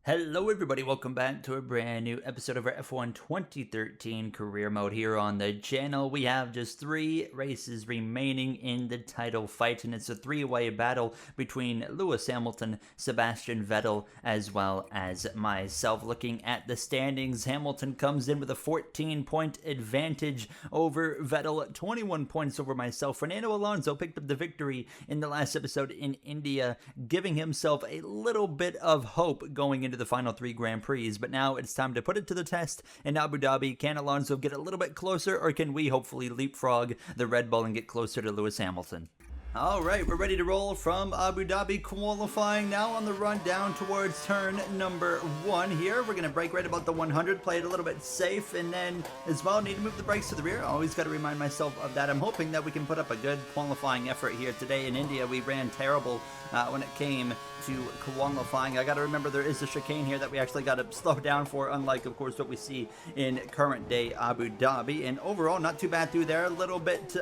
Hello everybody, welcome back to a brand new episode of our F1 2013 career mode here on the channel. We have just 3 races remaining in the title fight, and it's a 3-way battle between Lewis Hamilton, Sebastian Vettel, as well as myself. Looking at the standings, Hamilton comes in with a 14-point advantage over Vettel, 21 points over myself. Fernando Alonso picked up the victory in the last episode in India, giving himself a little bit of hope going into the final 3 Grand Prix, but now it's time to put it to the test in Abu Dhabi. Can Alonso get a little bit closer, or can we hopefully leapfrog the Red Bull and get closer to Lewis Hamilton? Alright, we're ready to roll from Abu Dhabi qualifying now on the run down towards turn number 1 here. We're going to brake right about the 100, play it a little bit safe, and then as well need to move the brakes to the rear. Always got to remind myself of that. I'm hoping that we can put up a good qualifying effort here today. In India, we ran terrible when it came to qualifying. I got to remember there is a chicane here that we actually got to slow down for, unlike, of course, what we see in current day Abu Dhabi. And overall, not too bad through there. A little bit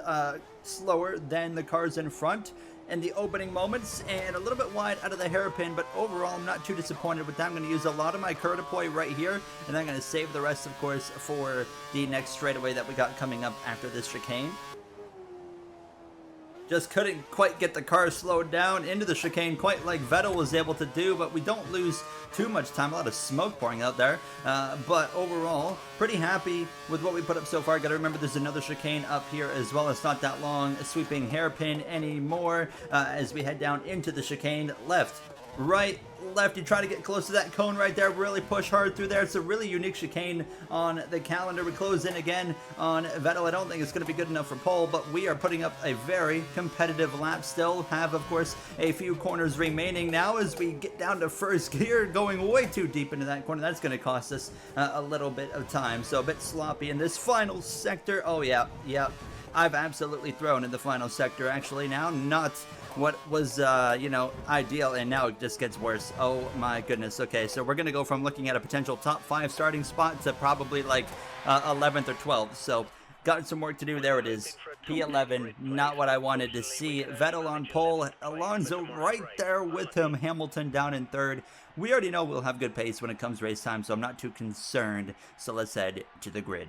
slower than the cars in front in the opening moments, and a little bit wide out of the hairpin, but overall I'm not too disappointed with that. I'm going to use a lot of my curve deploy right here, and then I'm going to save the rest, of course, for the next straightaway that we got coming up after this chicane. Just couldn't quite get the car slowed down into the chicane quite like Vettel was able to do, but we don't lose too much time. A lot of smoke pouring out there, but overall, pretty happy with what we put up so far. Got to remember there's another chicane up here as well. It's not that long a sweeping hairpin anymore as we head down into the chicane. Left, right, left. You try to get close to that cone right there, really push hard through there. It's a really unique chicane on the calendar. We close in again on Vettel. I don't think it's going to be good enough for pole, but we are putting up a very competitive lap. Still have, of course, a few corners remaining now as we get down to first gear, going way too deep into that corner. That's going to cost us a little bit of time, so a bit sloppy in this final sector. Oh yeah, I've absolutely thrown in the final sector actually now. Not what was, ideal, and now it just gets worse. Oh my goodness. Okay, so we're going to go from looking at a potential top 5 starting spot to probably like 11th or 12th. So got some work to do. There it is. P11, not what I wanted to see. Vettel on pole, Alonso right there with him, Hamilton down in 3rd. We already know we'll have good pace when it comes race time, so I'm not too concerned. So let's head to the grid.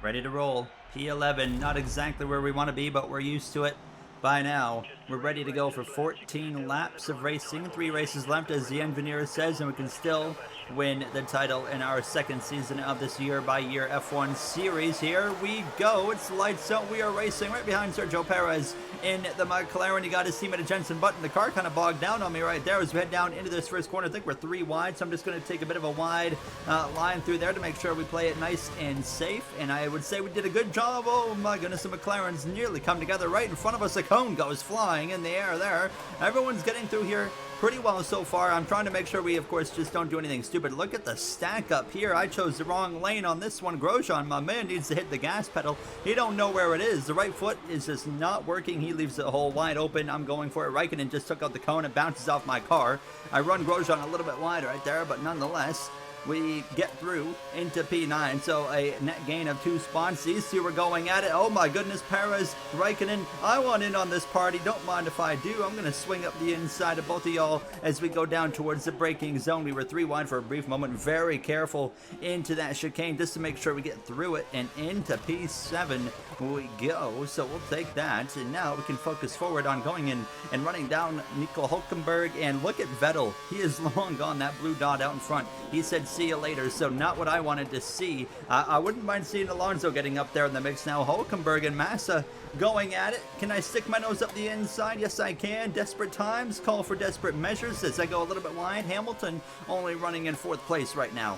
Ready to roll. P11, not exactly where we want to be, but we're used to it by now. We're ready to go for 14 laps of racing. 3 races left, as the engineer says, and we can still win the title in our 2nd season of this year-by-year F1 series. Here we go. It's lights out. We are racing right behind Sergio Perez in the McLaren. You got his teammate at Jensen Button. The car kind of bogged down on me right there as we head down into this first corner. I think we're 3 wide, so I'm just going to take a bit of a wide line through there to make sure we play it nice and safe. And I would say we did a good job. Oh my goodness, the McLaren's nearly come together right in front of us. A cone goes flying in the air there. Everyone's getting through here pretty well so far. I'm trying to make sure we, of course, just don't do anything stupid. Look at the stack up here. I chose the wrong lane on this one. Grosjean, my man, needs to hit the gas pedal. He don't know where it is. The right foot is just not working. He leaves the hole wide open. I'm going for it. Raikkonen just took out the cone. It bounces off my car. I run Grosjean a little bit wide right there, but nonetheless, we get through into P9, so a net gain of 2 spots. These 2 are going at it. Oh my goodness, Perez, Raikkonen, I want in on this party. Don't mind if I do. I'm going to swing up the inside of both of y'all as we go down towards the braking zone. We were 3 wide for a brief moment. Very careful into that chicane just to make sure we get through it, and into P7 we go. So we'll take that, and now we can focus forward on going in and running down Nico Hülkenberg. And look at Vettel. He is long gone, that blue dot out in front. He said see you later, so not what I wanted to see. I wouldn't mind seeing Alonso getting up there in the mix now. Hülkenberg and Massa going at it. Can I stick my nose up the inside? Yes, I can. Desperate times call for desperate measures as I go a little bit wide. Hamilton only running in 4th place right now.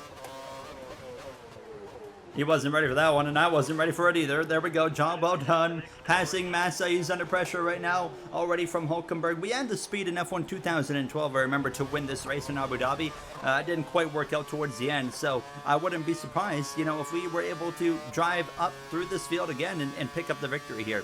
He wasn't ready for that one, and I wasn't ready for it either. There we go. Job well done. Passing Massa. He's under pressure right now already from Hülkenberg. We had the speed in F1 2012, I remember, to win this race in Abu Dhabi. It didn't quite work out towards the end, so I wouldn't be surprised, if we were able to drive up through this field again and pick up the victory here.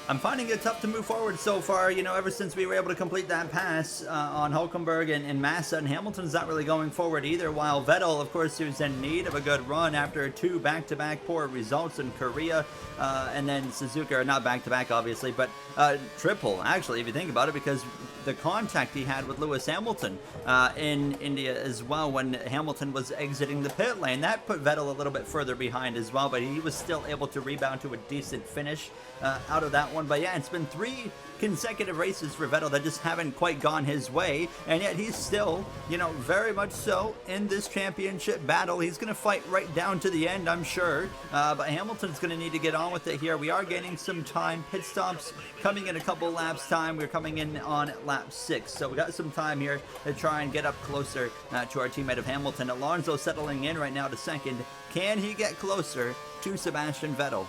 I'm finding it tough to move forward so far, you know, ever since we were able to complete that pass on Hulkenberg and Massa, and Hamilton's not really going forward either, while Vettel, of course, who's in need of a good run after 2 back-to-back poor results in Korea, and then Suzuka, or not back-to-back, obviously, but triple, actually, if you think about it, because the contact he had with Lewis Hamilton in India as well when Hamilton was exiting the pit lane. That put Vettel a little bit further behind as well, but he was still able to rebound to a decent finish out of that one. But yeah, it's been 3 consecutive races for Vettel that just haven't quite gone his way, and yet he's still, you know, very much so in this championship battle. He's going to fight right down to the end, I'm sure, but Hamilton's going to need to get on with it here. We are gaining some time. Pit stops coming in a couple laps time. We're coming in on lap 6, so we got some time here to try and get up closer to our teammate of Hamilton. Alonso settling in right now to second. Can he get closer to Sebastian Vettel?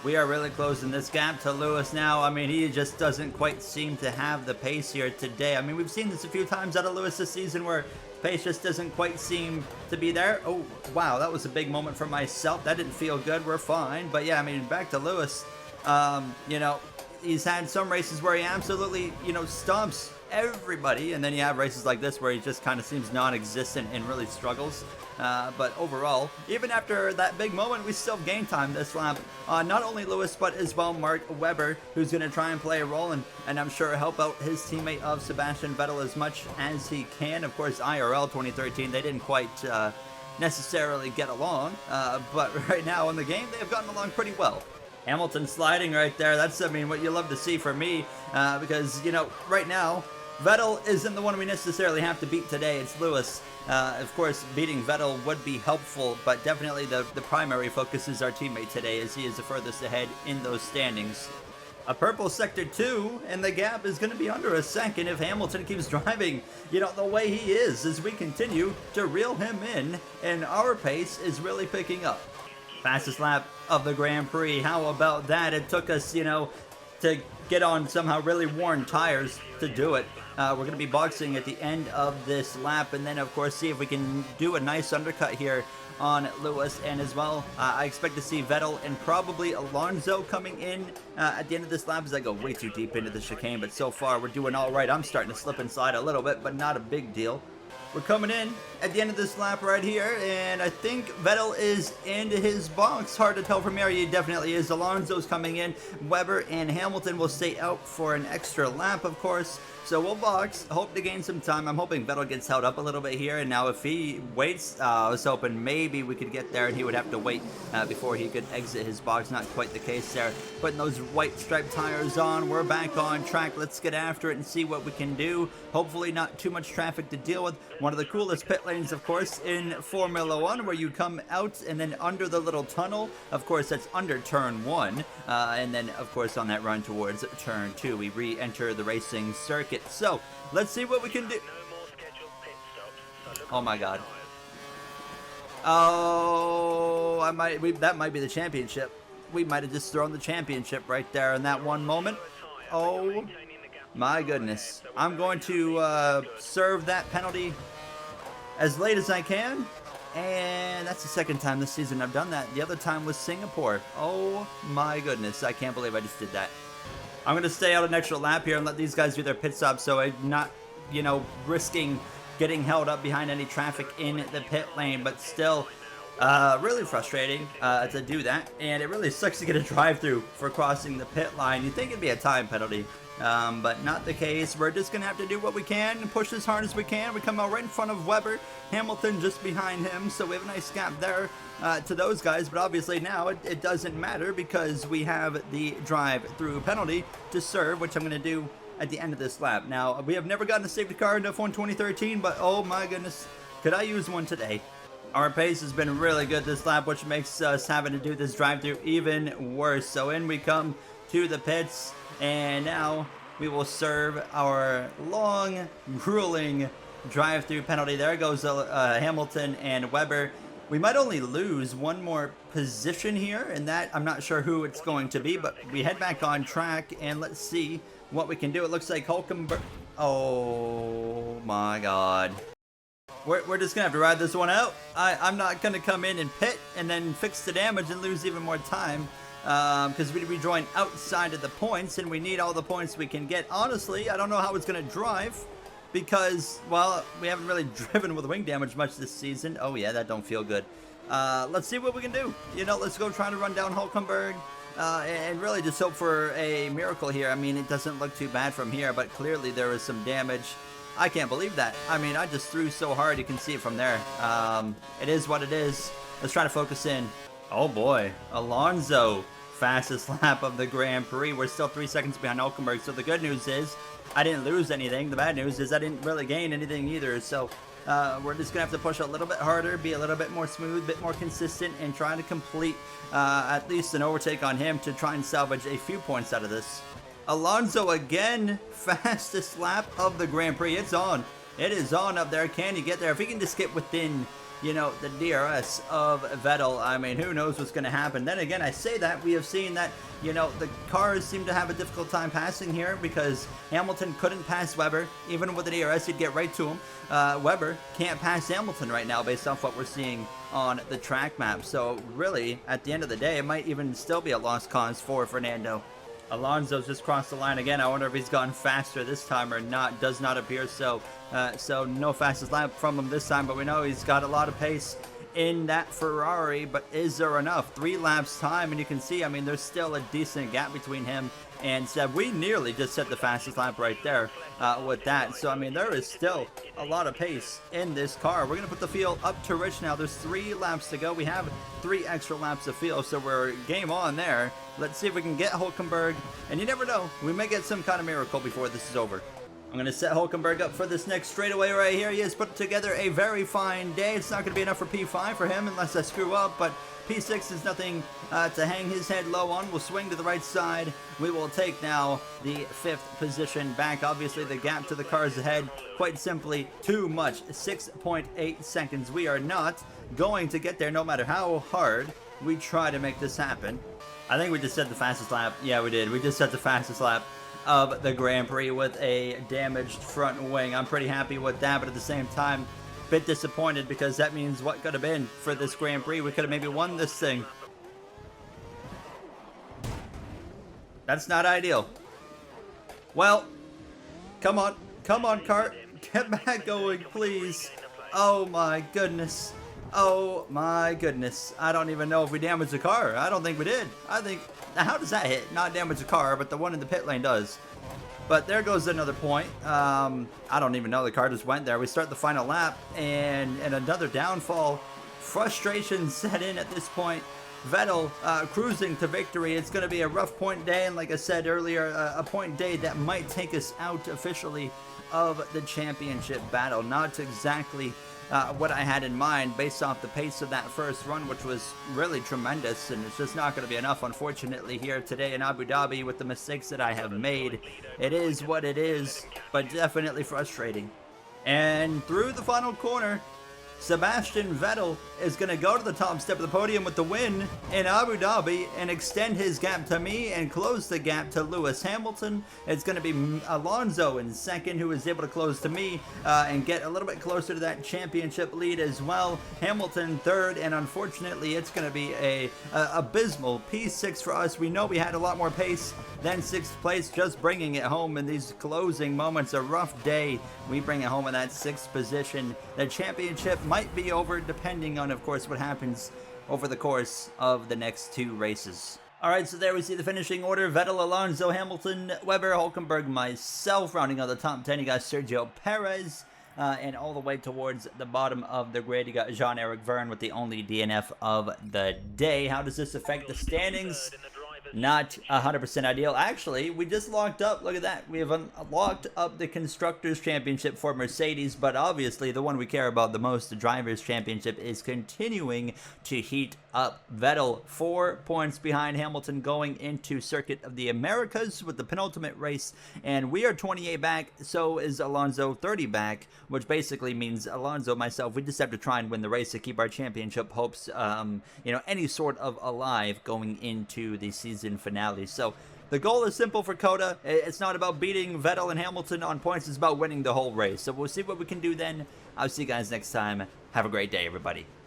We are really closing this gap to Lewis now. I mean, he just doesn't quite seem to have the pace here today. I mean, we've seen this a few times out of Lewis this season where pace just doesn't quite seem to be there. Oh, wow, that was a big moment for myself. That didn't feel good. We're fine. But yeah, I mean, back to Lewis. You know, he's had some races where he absolutely, you know, stomps everybody, and then you have races like this where he just kind of seems non-existent and really struggles. But overall, even after that big moment, we still gained time this lap. Not only Lewis, but as well Mark Webber, who's going to try and play a role and I'm sure help out his teammate of Sebastian Vettel as much as he can. Of course, IRL 2013, they didn't quite necessarily get along, but right now in the game, they have gotten along pretty well. Hamilton sliding right there. That's, I mean, what you love to see for me, because, you know, right now, Vettel isn't the one we necessarily have to beat today. It's Lewis. Of course, beating Vettel would be helpful, but definitely the primary focus is our teammate today, as he is the furthest ahead in those standings. A purple sector 2, and the gap is going to be under a second if Hamilton keeps driving, you know, the way he is, as we continue to reel him in, and our pace is really picking up. Fastest lap of the Grand Prix. How about that? It took us, you know, to get on somehow really worn tires to do it. We're going to be boxing at the end of this lap, and then of course see if we can do a nice undercut here on Lewis, and as well I expect to see Vettel and probably Alonso coming in at the end of this lap, as I go way too deep into the chicane, but so far we're doing all right. I'm starting to slip and slide a little bit, but not a big deal. We're coming in at the end of this lap right here, and I think Vettel is into his box. Hard to tell from here. He definitely is. Alonso's coming in. Weber and Hamilton will stay out for an extra lap, of course. So we'll box, hope to gain some time. I'm hoping Vettel gets held up a little bit here, and now if he waits, I was hoping maybe we could get there and he would have to wait before he could exit his box. Not quite the case there. Putting those white striped tires on, we're back on track. Let's get after it and see what we can do. Hopefully not too much traffic to deal with. One of the coolest pit lanes, of course, in Formula 1, where you come out and then under the little tunnel. Of course, that's under turn 1, and then of course on that run towards turn 2, we re-enter the racing circuit. So let's see what we can do. Oh my god. Oh, that might be the championship. We might have just thrown the championship right there in that one moment. Oh my goodness. I'm going to serve that penalty as late as I can, and that's the second time this season I've done that. The other time was Singapore. Oh my goodness, I can't believe I just did that. I'm going to stay out an extra lap here and let these guys do their pit stop, so I'm not, you know, risking getting held up behind any traffic in the pit lane, but still really frustrating to do that, and it really sucks to get a drive-through for crossing the pit line. You'd think it'd be a time penalty, but not the case. We're just going to have to do what we can and push as hard as we can. We come out right in front of Weber, Hamilton just behind him, so we have a nice gap there to those guys, but obviously now it doesn't matter because we have the drive-through penalty to serve, which I'm going to do at the end of this lap. Now, we have never gotten a safety car in F1 2013, but oh my goodness, could I use one today? Our pace has been really good this lap, which makes us having to do this drive-through even worse. So in we come to the pits, and now we will serve our long, grueling drive-through penalty. There goes Hamilton and Weber. We might only lose one more position here, and that I'm not sure who it's going to be, but we head back on track, and let's see what we can do. It looks like Hulkenberg. Oh my god. We're just gonna have to ride this one out. I'm not gonna come in and pit and then fix the damage and lose even more time. because we rejoin outside of the points, and we need all the points we can get. Honestly, I don't know how it's going to drive, because, well, we haven't really driven with wing damage much this season. Oh yeah, that don't feel good. Let's see what we can do. You know, let's go try to run down Hulkenberg. And really just hope for a miracle here. I mean, it doesn't look too bad from here, but clearly there is some damage. I can't believe that. I mean, I just threw so hard, you can see it from there. It is what it is. Let's try to focus in. Oh boy, Alonso, fastest lap of the Grand Prix. We're still 3 seconds behind Hulkenberg, so the good news is I didn't lose anything. The bad news is I didn't really gain anything either, so we're just going to have to push a little bit harder, be a little bit more smooth, a bit more consistent, and try to complete at least an overtake on him to try and salvage a few points out of this. Alonso again, fastest lap of the Grand Prix. It's on. It is on up there. Can he get there? If he can just get within, you know, the DRS of Vettel, I mean, who knows what's going to happen. Then again, I say that, we have seen that, you know, the cars seem to have a difficult time passing here because Hamilton couldn't pass Webber. Even with the DRS, he'd get right to him. Webber can't pass Hamilton right now based off what we're seeing on the track map. So really, at the end of the day, it might even still be a lost cause for Fernando. Alonso's just crossed the line again. I wonder if he's gone faster this time or not. Does not appear so. So no fastest lap from him this time, but we know he's got a lot of pace in that Ferrari. But is there enough? 3 laps time, and you can see, I mean, there's still a decent gap between him and Seb. We nearly just set the fastest lap right there with that. So, I mean, there is still a lot of pace in this car. We're going to put the field up to Rich now. There's 3 laps to go. We have 3 extra laps of field, so we're game on there. Let's see if we can get Hulkenberg. And you never know, we may get some kind of miracle before this is over. I'm going to set Hulkenberg up for this next straightaway right here. He has put together a very fine day. It's not going to be enough for P5 for him unless I screw up, but P6 is nothing to hang his head low on. We'll swing to the right side. We will take now the 5th position back. Obviously, the gap to the cars ahead, quite simply, too much. 6.8 seconds. We are not going to get there no matter how hard we try to make this happen. I think we just set the fastest lap. Yeah, we did. We just set the fastest lap of the Grand Prix with a damaged front wing. I'm pretty happy with that, but at the same time, a bit disappointed because that means what could have been for this Grand Prix. We could have maybe won this thing. That's not ideal. Well, come on, kart, get back going, please. Oh my goodness. Oh my goodness. I don't even know if we damaged the car. I don't think we did. I think, how does that hit? Not damage the car, but the one in the pit lane does. But there goes another point. I don't even know, the car just went there. We start the final lap, and another downfall. Frustration set in at this point. Vettel cruising to victory. It's going to be a rough point day, and like I said earlier, a point day that might take us out officially of the championship battle. Not exactly what I had in mind based off the pace of that first run, which was really tremendous, and it's just not going to be enough, unfortunately, here today in Abu Dhabi with the mistakes that I have made. It is what it is, but definitely frustrating. And through the final corner, Sebastian Vettel is going to go to the top step of the podium with the win in Abu Dhabi and extend his gap to me and close the gap to Lewis Hamilton. It's going to be Alonso in second, who is able to close to me and get a little bit closer to that championship lead as well. Hamilton third, and unfortunately it's going to be a abysmal P6 for us. We know we had a lot more pace than 6th place, just bringing it home in these closing moments. A rough day. We bring it home in that 6th position. The championship might be over depending on, of course, what happens over the course of the next 2 races. Alright, so there we see the finishing order. Vettel, Alonso, Hamilton, Webber, Hulkenberg, myself. Rounding out the top 10, you got Sergio Perez. And all the way towards the bottom of the grid, you got Jean-Eric Vergne with the only DNF of the day. How does this affect the standings? Not 100% ideal. Actually, we just locked up, look at that, we have locked up the Constructors' Championship for Mercedes, but obviously the one we care about the most, the Drivers' Championship, is continuing to heat up. Vettel 4 points behind Hamilton going into Circuit of the Americas with the penultimate race, and we are 28 back, so is Alonso 30 back, which basically means Alonso, myself, we just have to try and win the race to keep our championship hopes, you know, any sort of alive going into the season finale. So the goal is simple for Coda. It's not about beating Vettel and Hamilton on points, it's about winning the whole race. So we'll see what we can do then. I'll see you guys next time. Have a great day, everybody.